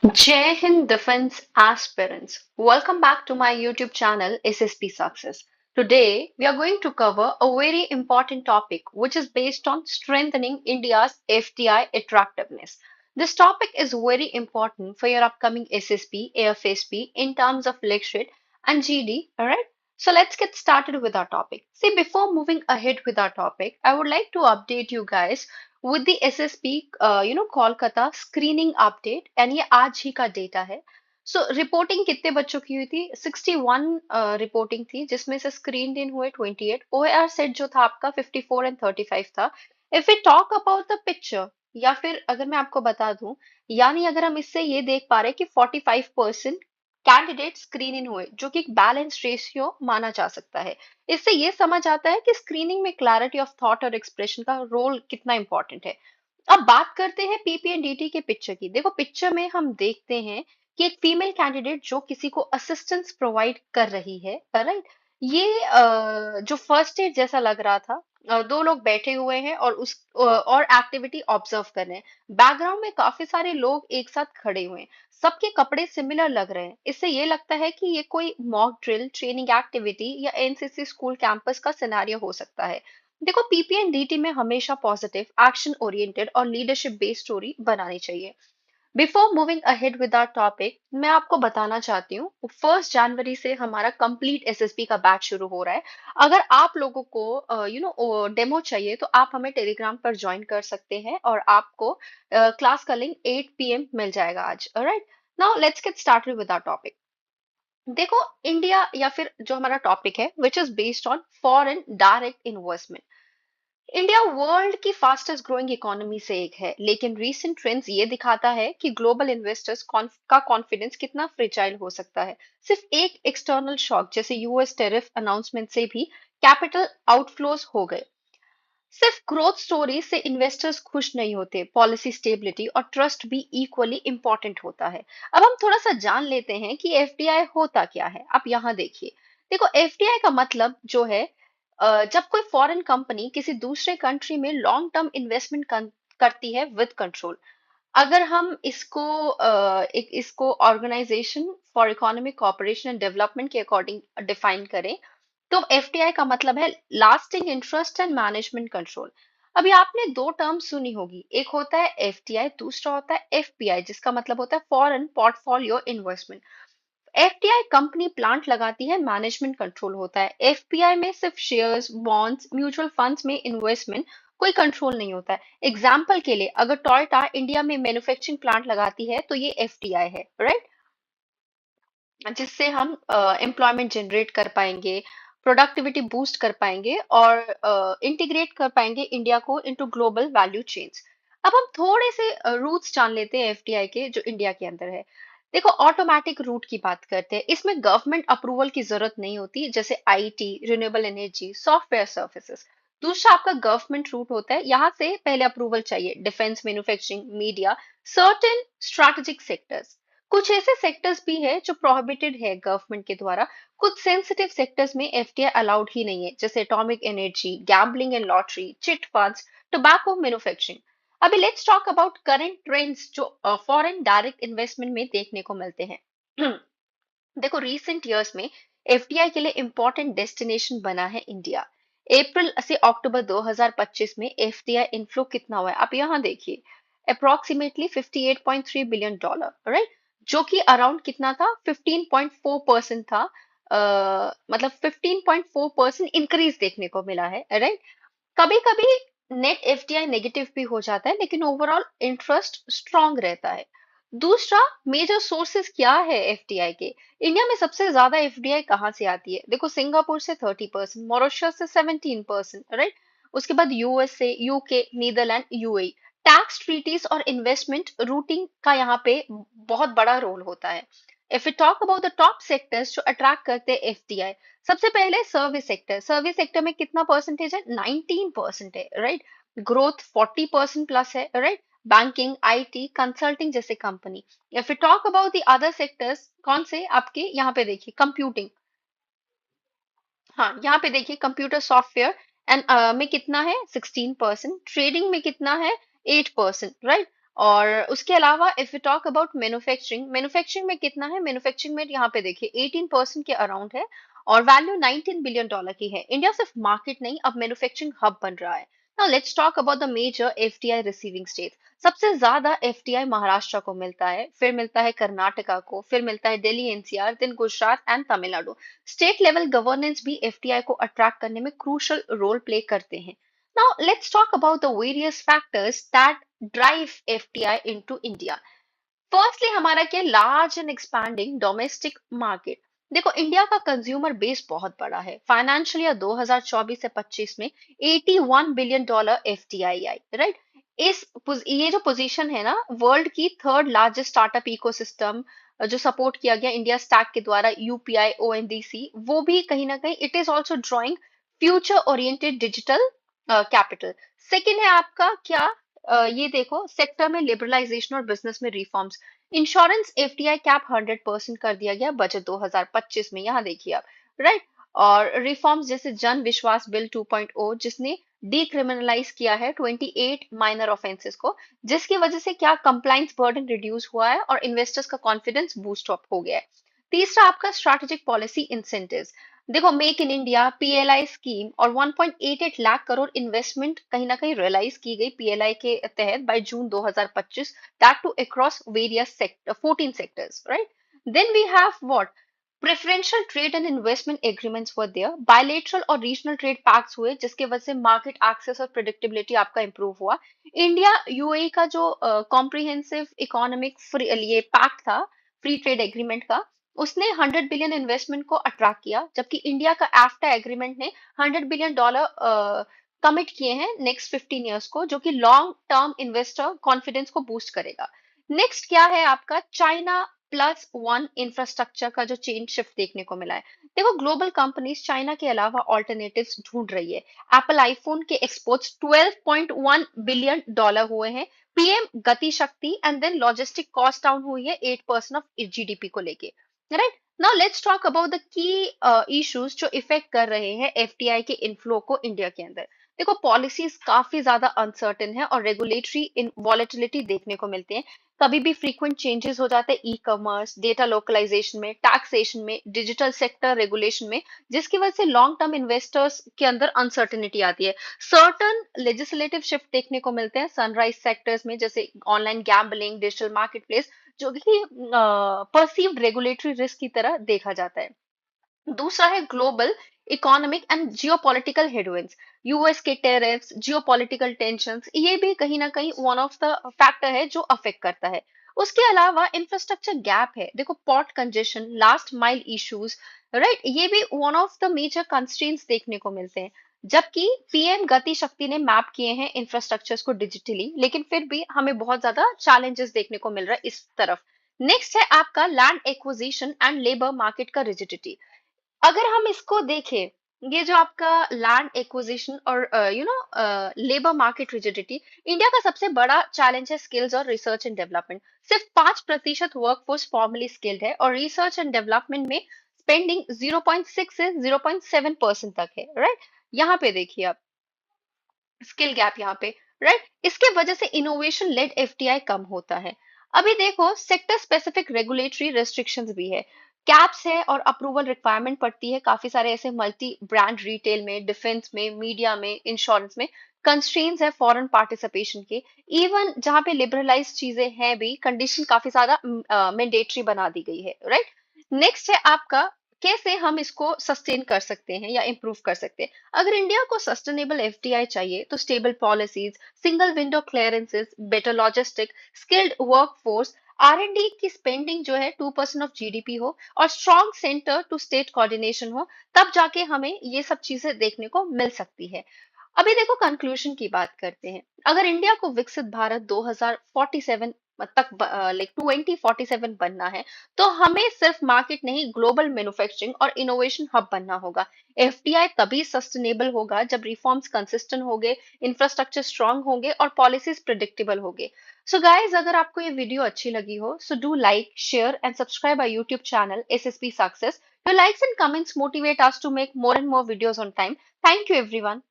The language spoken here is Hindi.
Jai Hind Defense Aspirants. Welcome back to my YouTube channel SSP Success. Today we are going to cover a very important topic which is based on strengthening India's FDI attractiveness. This topic is very important for your upcoming SSP, AFSP in terms of lecturate and GD. Alright, so let's get started with our topic. See, before moving ahead with our topic, I would like to update you guys with the SSP Kolkata screening update and ये आज ही का डेटा है। सो रिपोर्टिंग कितने बच्चों की हुई थी? 61 रिपोर्टिंग थी जिसमें से स्क्रीन इन हुए 28। ओएआर सेट जो था आपका 54 एंड 35 था। If we talk about the picture, या फिर अगर मैं आपको बता दूं, यानी अगर हम इससे ये देख पा रहे हैं कि 45% कैंडिडेट स्क्रीन इन हुए, जो कि एक बैलेंस रेशियो माना जा सकता है। इससे ये समझ आता है कि स्क्रीनिंग में क्लैरिटी ऑफ थॉट और एक्सप्रेशन का रोल कितना इंपॉर्टेंट है। अब बात करते हैं पीपीएनडीटी के पिक्चर की। देखो, पिक्चर में हम देखते हैं कि एक फीमेल कैंडिडेट जो किसी को असिस्टेंस प्रोवाइड कर रही है, राइट। ये जो फर्स्ट एड जैसा लग रहा था। दो लोग बैठे हुए हैं और और एक्टिविटी ऑब्जर्व कर रहे हैं। बैकग्राउंड में काफी सारे लोग एक साथ खड़े हुए हैं। सबके कपड़े सिमिलर लग रहे हैं। इससे ये लगता है कि ये कोई मॉक ड्रिल, ट्रेनिंग एक्टिविटी या एनसीसी स्कूल कैंपस का सिनेरियो हो सकता है। देखो, पीपीएनडीटी में हमेशा पॉजिटिव, एक्शन ओरिएंटेड और लीडरशिप बेस्ड स्टोरी बनानी चाहिए। Before moving ahead with our topic, मैं आपको बताना चाहती हूँ 1 जनवरी से हमारा कंप्लीट एसएसपी का बैच शुरू हो रहा है। अगर आप लोगों को डेमो चाहिए तो आप हमें टेलीग्राम पर ज्वाइन कर सकते हैं और आपको क्लास का लिंक 8 PM मिल जाएगा आज। Right, now let's get started with our topic. देखो, इंडिया या फिर जो हमारा टॉपिक है which is based on foreign direct investment. India world की फास्टेस्ट ग्रोइंग इकोनॉमी से एक है, लेकिन रीसेंट ट्रेंड्स ये दिखाता है कि ग्लोबल इन्वेस्टर्स का कॉन्फिडेंस कितना फ्रेजाइल हो सकता है। सिर्फ एक एक्सटर्नल शॉक जैसे यूएस टेरिफ अनाउंसमेंट से भी कैपिटल आउटफ्लोज हो गए। सिर्फ ग्रोथ स्टोरी से इन्वेस्टर्स खुश नहीं होते, पॉलिसी स्टेबिलिटी और ट्रस्ट भी इक्वली इंपॉर्टेंट होता है। अब हम थोड़ा सा जान लेते हैं कि एफडीआई होता क्या है। आप यहाँ देखिए। देखो, एफडीआई का मतलब जो है, जब कोई फॉरेन कंपनी किसी दूसरे कंट्री में लॉन्ग टर्म इन्वेस्टमेंट करती है विद कंट्रोल। अगर हम इसको organisation for economic cooperation and development के अकॉर्डिंग डिफाइन करें तो एफडीआई का मतलब है lasting interest and management control. अभी आपने दो टर्म सुनी होगी, एक होता है एफडीआई, दूसरा होता है एफपीआई, जिसका मतलब होता है foreign portfolio investment. FDI company plant लगाती है, मैनेजमेंट कंट्रोल होता है। एफपीआई में सिर्फ शेयर्स, बॉन्ड्स, म्यूचुअल फंड्स में इन्वेस्टमेंट, कोई कंट्रोल नहीं होता है। एग्जाम्पल के लिए, अगर टोयोटा इंडिया में मैन्युफैक्चरिंग प्लांट लगाती है तो ये एफडीआई है, राइट। जिससे हम एम्प्लॉयमेंट जनरेट कर पाएंगे, प्रोडक्टिविटी बूस्ट कर पाएंगे और इंटीग्रेट कर पाएंगे इंडिया को इनटू ग्लोबल वैल्यू चेन्स। अब हम थोड़े से रूट्स जान लेते हैं एफडीआई के जो इंडिया के अंदर है। देखो, ऑटोमेटिक रूट की बात करते हैं। इसमें गवर्नमेंट अप्रूवल की जरूरत नहीं होती, जैसे IT, renewable energy, software services. दूसरा आपका गवर्नमेंट रूट होता है, यहाँ से पहले अप्रूवल चाहिए, defence, manufacturing, media, certain strategic sectors. कुछ ऐसे सेक्टर्स भी है जो प्रोहिबिटेड है गवर्नमेंट के द्वारा। कुछ सेंसिटिव सेक्टर्स में एफडीआई अलाउड ही नहीं है, जैसे atomic energy, gambling and lottery, chit funds, tobacco manufacturing. अभी let's talk about current trends जो फॉरेन डायरेक्ट इन्वेस्टमेंट में देखने को मिलते हैं। देखो, रीसेंट इयर्स में एफडीआई के लिए इंपॉर्टेंट डेस्टिनेशन बना है इंडिया। अप्रैल से अक्टूबर 2025 में एफडीआई इनफ्लो कितना हुआ है आप यहाँ देखिए। Approximately $58.3 billion, right. जो कि अराउंड कितना था, 15.4% था। मतलब 15.4% इंक्रीज देखने को मिला है, राइट। कभी कभी नेट एफडीआई नेगेटिव भी हो जाता है, लेकिन ओवरऑल इंटरेस्ट स्ट्रांग रहता है। दूसरा, मेजर सोर्सेस क्या है एफडीआई के। इंडिया में सबसे ज्यादा एफडीआई कहाँ से आती है? देखो, सिंगापुर से 30%, मॉरिशस से 17%, राइट। उसके बाद यूएस से, UK, Netherlands, UAE. Tax treaties और इन्वेस्टमेंट रूटिंग का यहाँ पे बहुत बड़ा रोल होता है। If you talk about the top sectors जो अट्रैक्ट करते हैं एफडीआई, सबसे पहले सर्विस सेक्टर। सर्विस सेक्टर में कितना परसेंटेज है? 19% है, राइट। ग्रोथ 40% प्लस है, राइट। बैंकिंग, आईटी, कंसल्टिंग जैसे company. If you talk about the other sectors, कौन से आपके यहाँ पे देखिए, कंप्यूटिंग। हाँ, यहाँ पे देखिए कंप्यूटर सॉफ्टवेयर एंड में कितना है? 16%। ट्रेडिंग में कितना है? 8%, राइट। और उसके अलावा if you talk about manufacturing, manufacturing में कितना है, मैन्युफैक्चरिंग में यहाँ पे देखिए 18% के अराउंड है और वैल्यू 19 बिलियन डॉलर की है। इंडिया सिर्फ मार्केट नहीं, अब मैन्युफैक्चरिंग हब बन रहा है। Now let's talk about the major FDI receiving state. सबसे ज्यादा एफडीआई महाराष्ट्र को मिलता है, फिर मिलता है कर्नाटका को, फिर मिलता है Delhi NCR, then Gujarat and Tamil Nadu. State level governance भी एफडीआई को अट्रैक्ट करने में क्रूशल रोल प्ले करते हैं। Now, let's talk about the various factors that drive FDI into India. Firstly हमारा क्या, large and expanding domestic market. देखो इंडिया का कंज्यूमर बेस बहुत बड़ा है। फाइनेंशियल ईयर 2024 से 25 में 81 बिलियन डॉलर एफडीआई आई, राइट। ये जो पोजीशन है ना, वर्ल्ड की थर्ड लार्जेस्ट स्टार्टअप इकोसिस्टम जो सपोर्ट किया गया इंडिया स्टैक के द्वारा, यूपीआई ओएनडीसी, वो भी कहीं ना कहीं it is also drawing future oriented digital capital. Second है आपका क्या, ये देखो सेक्टर में लिबरलाइजेशन और बिजनेस में रिफॉर्म्स। इंश्योरेंस एफडीआई कैप 100% कर दिया गया बजट 2025 में, यहाँ देखिए आप, राइट। और रिफॉर्म्स जैसे जन विश्वास बिल 2.0 जिसने डीक्रिमिनलाइज किया है 28 माइनर ऑफेंसेस को, जिसकी वजह से क्या कंप्लाइंस बर्डन रिड्यूस हुआ है और इन्वेस्टर्स का कॉन्फिडेंस बूस्ट अप हो गया है। तीसरा आपका स्ट्रैटेजिक पॉलिसी इंसेंटिव्स। देखो make in India PLI scheme और 1.88 लाख करोड़ इन्वेस्टमेंट कहीं ना कहीं रियलाइज की गई पीएलआई के तहत by June 2025, that to across various sector 14 sectors, right. Then we have what, preferential trade and investment agreements were there, bilateral और रीजनल ट्रेड पैक्ट्स हुए जिसके वजह से मार्केट एक्सेस और प्रेडिक्टेबिलिटी आपका इंप्रूव हुआ। इंडिया यूएई का जो कॉम्प्रिहेंसिव इकोनॉमिक ये पैक्ट था, फ्री ट्रेड एग्रीमेंट का, उसने 100 बिलियन इन्वेस्टमेंट को अट्रैक्ट किया, जबकि इंडिया का एफ्टा एग्रीमेंट ने 100 बिलियन डॉलर कमिट किए हैं नेक्स्ट 15 इयर्स को, जो कि लॉन्ग टर्म इन्वेस्टर कॉन्फिडेंस को बूस्ट करेगा। नेक्स्ट क्या है आपका, चाइना प्लस वन इंफ्रास्ट्रक्चर का जो चेन शिफ्ट देखने को मिला है। देखो ग्लोबल कंपनीज चाइना के अलावा ऑल्टरनेटिव्स ढूंढ रही है। एप्पल आईफोन के एक्सपोर्ट्स 12.1 बिलियन डॉलर हुए हैं। PM Gati Shakti and then logistic cost down हुई है 8% ऑफ जीडीपी को लेके, right. Now let's talk about the key issues जो इफेक्ट कर रहे हैं एफडीआई के इनफ्लो को इंडिया के अंदर। देखो पॉलिसीज काफी ज्यादा अनसर्टेन है और रेगुलेटरी इन वॉलेटिलिटी देखने को मिलते हैं। कभी भी फ्रीक्वेंट चेंजेस हो जाते हैं ई कॉमर्स, डेटा लोकलाइजेशन में, टैक्सेशन में, डिजिटल सेक्टर रेगुलेशन में, जिसकी वजह से लॉन्ग टर्म इन्वेस्टर्स के अंदर अनसर्टेनिटी आती है। सर्टन लेजिस्लेटिव शिफ्ट देखने को मिलते हैं सनराइज सेक्टर्स में, जैसे online gambling, digital market place, जो कि परसीव्ड रेगुलेटरी रिस्क की तरह देखा जाता है। दूसरा है global economic and geopolitical headwinds. US के टेरिफ्स, जियोपॉलिटिकल टेंशंस, ये भी कहीं ना कहीं वन ऑफ द फैक्टर है जो अफेक्ट करता है। उसके अलावा इंफ्रास्ट्रक्चर गैप है, देखो port congestion, last mile issues, right, ये भी one of the major constraints देखने को मिलते हैं। जबकि पीएम गति शक्ति ने मैप किए हैं इंफ्रास्ट्रक्चर्स को डिजिटली, लेकिन फिर भी हमें बहुत ज्यादा चैलेंजेस देखने को मिल रहा है इस तरफ। नेक्स्ट है आपका land acquisition and labour market का रिजिडिटी। अगर हम इसको देखें, ये जो आपका लैंड एक्विजिशन और लेबर मार्केट रिजिडिटी, इंडिया का सबसे बड़ा चैलेंज है स्किल्स और रिसर्च एंड डेवलपमेंट। सिर्फ 5% वर्कफोर्स फॉर्मली स्किल्ड है और रिसर्च एंड डेवलपमेंट में स्पेंडिंग 0.6 से 0.7% तक है, राइट। यहाँ पे देखिए आप स्किल गैप यहाँ पे, राइट। इसके वजह से इनोवेशन लेड एफडीआई कम होता है। अभी देखो सेक्टर स्पेसिफिक रेगुलेटरी रेस्ट्रिक्शंस भी है, कैप्स है और अप्रूवल रिक्वायरमेंट पड़ती है काफी सारे ऐसे मल्टी ब्रांड रिटेल में, डिफेंस में, मीडिया में, इंश्योरेंस में। कंस्ट्रेंट्स है फॉरेन पार्टिसिपेशन के। इवन जहाँ पे लिबरलाइज चीजें हैं भी, कंडीशन काफी ज्यादा मैंडेटरी बना दी गई है, राइट। नेक्स्ट है आपका कैसे हम इसको सस्टेन कर सकते हैं या इम्प्रूव कर सकते हैं। अगर इंडिया को सस्टेनेबल एफडीआई चाहिए तो stable policies, single window clearances, better logistic, skilled workforce, R and D की स्पेंडिंग जो है 2% ऑफ जीडीपी हो और strong centre to state coordination हो, तब जाके हमें ये सब चीजें देखने को मिल सकती है। अभी देखो कंक्लूजन की बात करते हैं। अगर इंडिया को विकसित भारत 2047 तक लाइक 2047 बनना है, तो हमें सिर्फ मार्केट नहीं, ग्लोबल मैन्युफैक्चरिंग और इनोवेशन हब बनना होगा। एफडीआई तभी सस्टेनेबल होगा जब रिफॉर्म्स कंसिस्टेंट होंगे, इंफ्रास्ट्रक्चर स्ट्रांग होंगे और पॉलिसीज प्रिडिक्टेबल होंगे। सो गाइज, अगर आपको ये वीडियो अच्छी लगी हो, so do like, share and subscribe our YouTube channel SSP success. Your likes and comments motivate us to make more and more videos on time. Thank you everyone.